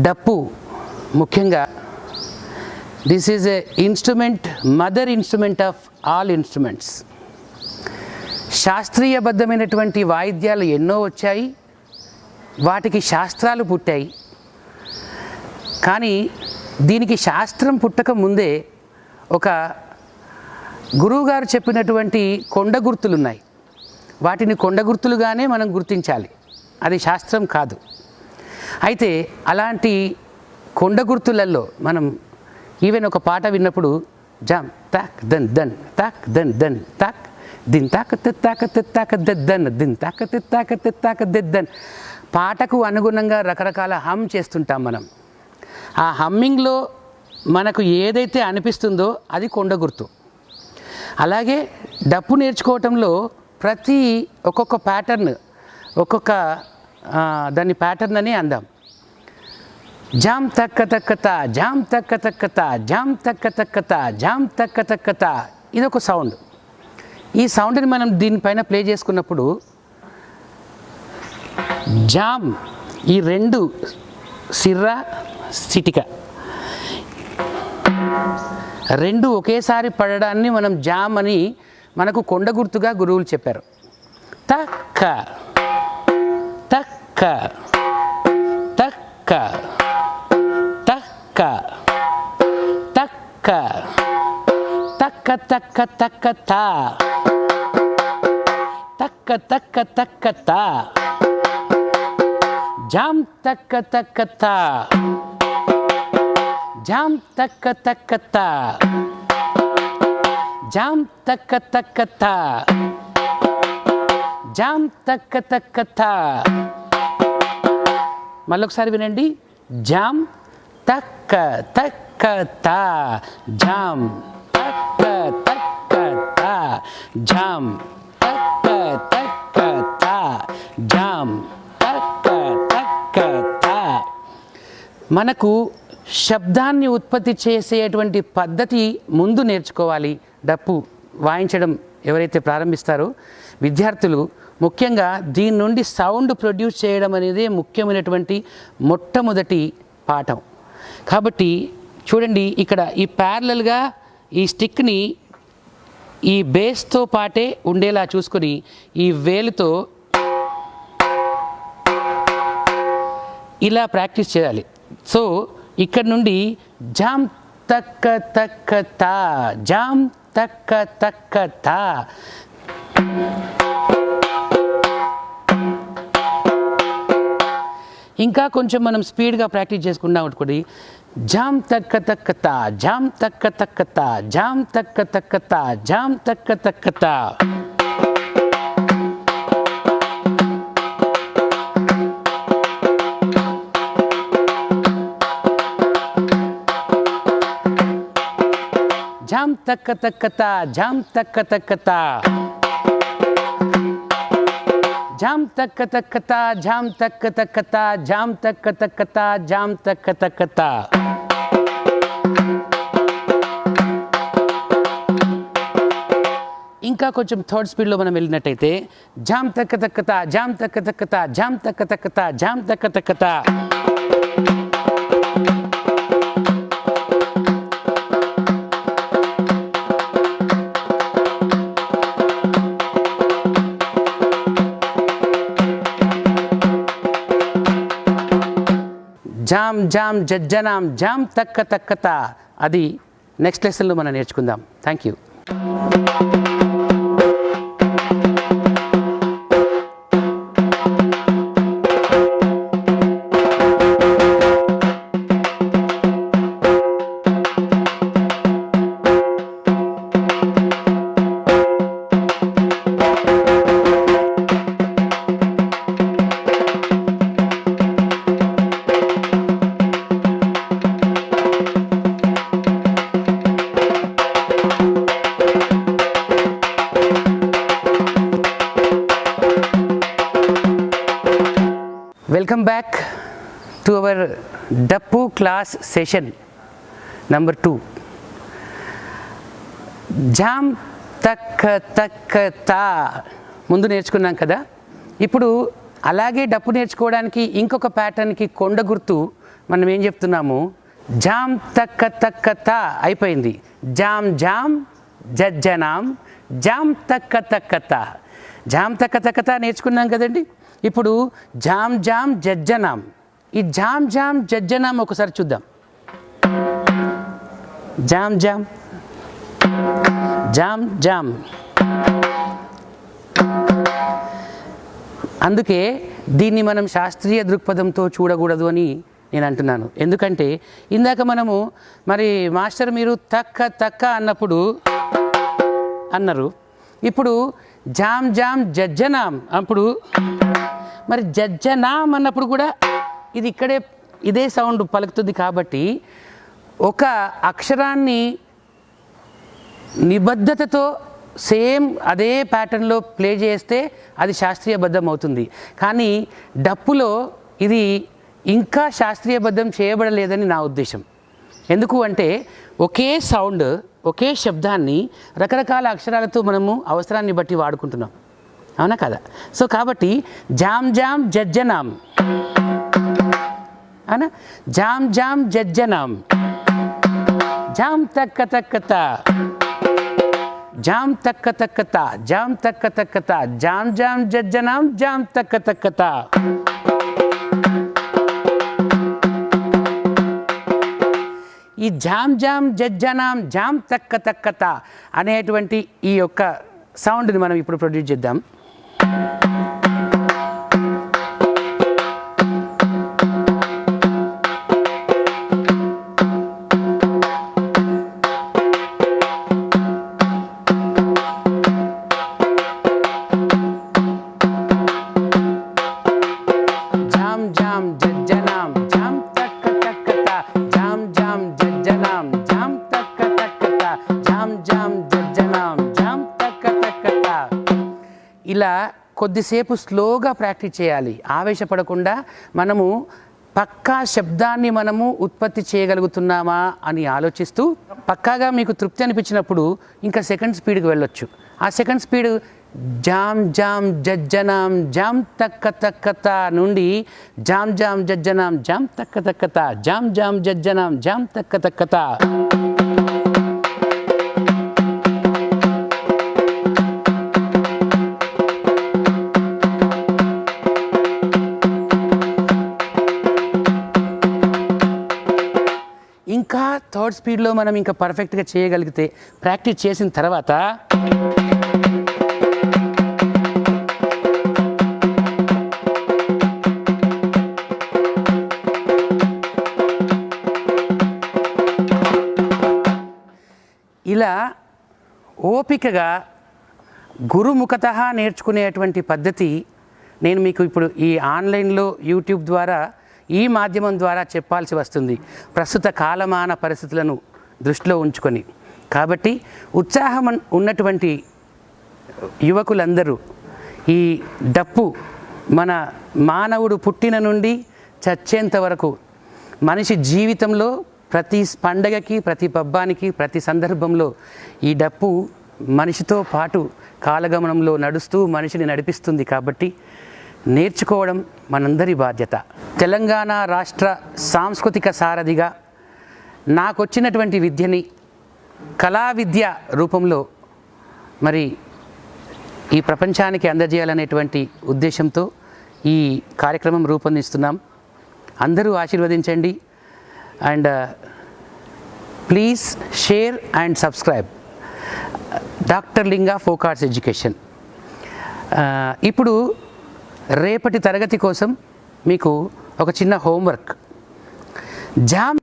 డప్పు ముఖ్యంగా this is a instrument, mother instrument of all instruments. శాస్త్రీయబద్ధమైనటువంటి వాయిద్యాలు ఎన్నో వచ్చాయి, వాటికి శాస్త్రాలు పుట్టాయి. కానీ దీనికి శాస్త్రం పుట్టక ముందే ఒక గురువుగారు చెప్పినటువంటి కొండ గుర్తులున్నాయి. వాటిని కొండ గుర్తులుగానే మనం గుర్తించాలి, అది శాస్త్రం కాదు. అయితే అలాంటి కొండ గుర్తులలో మనం ఈవెన్ ఒక పాట విన్నప్పుడు జామ్ తాక్ దన్ దన్ తాక్ దన్ దన్ తాక్ దిన్ తాక తాక తాక దన్ దిన్ తాక తాక తాక దన్, పాటకు అనుగుణంగా రకరకాల హమ్ చేస్తుంటాం మనం. ఆ హమ్మింగ్లో మనకు ఏదైతే అనిపిస్తుందో అది కొండ గుర్తు. అలాగే డప్పు నేర్చుకోవటంలో ప్రతి ఒక్కొక్క ప్యాటర్న్, ఒక్కొక్క దాని ప్యాటర్న్ అని అందాం. జామ్ తక్క తక్కత, జామ్ తక్క తక్కత, జామ్ తక్క తక్కత, జామ్ తక్క తక్కత, ఇదొక సౌండ్. ఈ సౌండ్ని మనం దీనిపైన ప్లే చేసుకున్నప్పుడు జామ్, ఈ రెండు సిర్ర సిటిక రెండు ఒకేసారి పడడాన్ని మనం జామ్ అని మనకు కొండ గుర్తుగా గురువులు చెప్పారు. తక్క తక్క తక్క తక్క తక్క తక్క తక్క తక్క తా తక్క తక్క తక్క తా జామ్ తక్క తక్క తా జామ్ తక్క తక్క తా జామ్ తక్క తక్క తా జామ్ తక్క తక్క తా. మళ్ళొకసారి వినండి. జామ్ తక్క తక్క తా, జామ్ తక్క తక్క తా, జామ్ తక్క తక్క తా, జామ్ తక్క తక్క తా. మనకు శబ్దాన్ని ఉత్పత్తి చేసేటువంటి పద్ధతి ముందు నేర్చుకోవాలి. డప్పు వాయించడం ఎవరైతే ప్రారంభిస్తారో విద్యార్థులు ముఖ్యంగా దీని నుండి సౌండ్ ప్రొడ్యూస్ చేయడం అనేది ముఖ్యమైనటువంటి మొట్టమొదటి పాఠం. కాబట్టి చూడండి, ఇక్కడ ఈ ప్యారలల్గా ఈ స్టిక్ని ఈ బేస్తో పాటే ఉండేలా చూసుకొని ఈ వేలుతో ఇలా ప్రాక్టీస్ చేయాలి. సో ఇక్కడ నుండి జామ్ తక్క తక్క తా, జామ్ తక్క తక్క తా. ఇంకా కొంచెం మనం స్పీడ్గా ప్రాక్టీస్ చేసుకున్నాం అనుకోండి. జామ్ తక్క తక్క తా, జామ్ తక్క తక్క తా, జామ్ తక్క తక్క తా, జామ్ తక్క తక్క తా. జామ్ తక్క తక్క తా, జామ్ తక్క తక్క తా, జామ్ తక్క తక్క తా, జామ్ తక్క తక్క తా, జామ్ తక్క తక్క తా, జామ్ తక్క తక్క తా. ఇంకా కొంచెం థర్డ్ స్పీడ్లో మనం వెళ్ళినట్టయితే జామ్ తక్క తక్క తా, జామ్ తక్క తక్క తా, జామ్ తక్క తక్క తా, జామ్ తక్క తక్క తా. జామ్ జామ్ జజ్జనాం జామ్ తక్క తక్కత, అది నెక్స్ట్ లెసన్లో మనం నేర్చుకుందాం. Thank you. Welcome back to our Dappu class session number 2. Jam తక్క తక్క తా ముందు నేర్చుకున్నాం కదా. ఇప్పుడు అలాగే డప్పు నేర్చుకోవడానికి ఇంకొక ప్యాటర్న్కి కొండ గుర్తు మనం ఏం చెప్తున్నాము, జామ్ తక్క తక్క తా అయిపోయింది, జామ్ జామ్ జజ్జనాం జామ్ తక్క తక్క తా. జామ్ తక్క తక్క తా నేర్చుకున్నాం కదండి. ఇప్పుడు జామ్ జామ్ జజ్జనాం, ఈ జామ్ జామ్ జజ్జనాం ఒకసారి చూద్దాం. Jam jam jam jam. అందుకే దీన్ని మనం శాస్త్రీయ దృక్పథంతో చూడకూడదు అని నేను అంటున్నాను. ఎందుకంటే ఇందాక మనము మరి మాస్టర్ మీరు తక్క తక్క అన్నప్పుడు అన్నారు, ఇప్పుడు జామ్ జామ్ జజ్జనాం అప్పుడు మరి జజ్జనాం అన్నప్పుడు కూడా ఇది ఇక్కడే ఇదే సౌండ్ పలుకుతుంది. కాబట్టి ఒక అక్షరాన్ని నిబద్ధతతో సేమ్ అదే ప్యాటర్న్లో ప్లే చేస్తే అది శాస్త్రీయబద్ధం అవుతుంది. కానీ డప్పులో ఇది ఇంకా శాస్త్రీయబద్ధం చేయబడలేదని నా ఉద్దేశం. ఎందుకు అంటే ఒకే సౌండ్, ఒకే శబ్దాన్ని రకరకాల అక్షరాలతో మనము అవసరాన్ని బట్టి వాడుకుంటున్నాం, అవునా కదా? సో కాబట్టి జామ్ జామ్ జజ్జనాం అవునా, జామ్ జామ్ జజ్జనాం, జామ్ తక్క తక్కతా, జామ్ తక్క తక్కతా, జామ్ తక్క తక్కతా, జామ్ జామ్ జజ్జనాం, జామ్ తక్క తక్కతా. ఈ జామ్ జామ్ జజ్జనాం జామ్ తక్క తక్కతా అనేటువంటి ఈ యొక్క సౌండ్ని మనం ఇప్పుడు ప్రొడ్యూస్ చేద్దాం. ఇలా కొద్దిసేపు స్లోగా ప్రాక్టీస్ చేయాలి. ఆవేశపడకుండా మనము పక్కా శబ్దాన్ని మనము ఉత్పత్తి చేయగలుగుతున్నామా అని ఆలోచిస్తూ పక్కాగా మీకు తృప్తి అనిపించినప్పుడు ఇంకా సెకండ్ స్పీడ్కి వెళ్ళొచ్చు. ఆ సెకండ్ స్పీడ్ జామ్ జామ్ జజ్జనాం జామ్ తక్క తక్కత నుండి జామ్ జామ్ జజ్జనాం జామ్ తక్క తక్కత, జామ్ జామ్ జజ్జనాం జామ్ తక్క తక్కత. ఇంకా థర్డ్ స్పీడ్లో మనం ఇంకా పర్ఫెక్ట్గా చేయగలిగితే ప్రాక్టీస్ చేసిన తర్వాత ఇలా ఓపికగా గురుముఖతః నేర్చుకునేటువంటి పద్ధతి నేను మీకు ఇప్పుడు ఈ ఆన్లైన్లో యూట్యూబ్ ద్వారా ఈ మాధ్యమం ద్వారా చెప్పాల్సి వస్తుంది, ప్రస్తుత కాలమాన పరిస్థితులను దృష్టిలో ఉంచుకొని. కాబట్టి ఉత్సాహం ఉన్నటువంటి యువకులందరూ ఈ డప్పు మన మానవుడు పుట్టిన నుండి చచ్చేంత వరకు మనిషి జీవితంలో ప్రతి పండగకి, ప్రతి పబ్బానికి, ప్రతి సందర్భంలో ఈ డప్పు మనిషితో పాటు కాలగమనంలో నడుస్తూ మనిషిని నడిపిస్తుంది. కాబట్టి నేర్చుకోవడం మనందరి బాధ్యత. తెలంగాణ రాష్ట్ర సాంస్కృతిక సారథిగా నాకు వచ్చినటువంటి విద్యని కళా విద్య రూపంలో మరి ఈ ప్రపంచానికి అందజేయాలనేటువంటి ఉద్దేశంతో ఈ కార్యక్రమం రూపొందిస్తున్నాం. అందరూ ఆశీర్వదించండి. And please share and subscribe doctor Linga folk arts education. ఇప్పుడు రేపటి తరగతి కోసం మీకు ఒక చిన్న హోంవర్క్. జామ్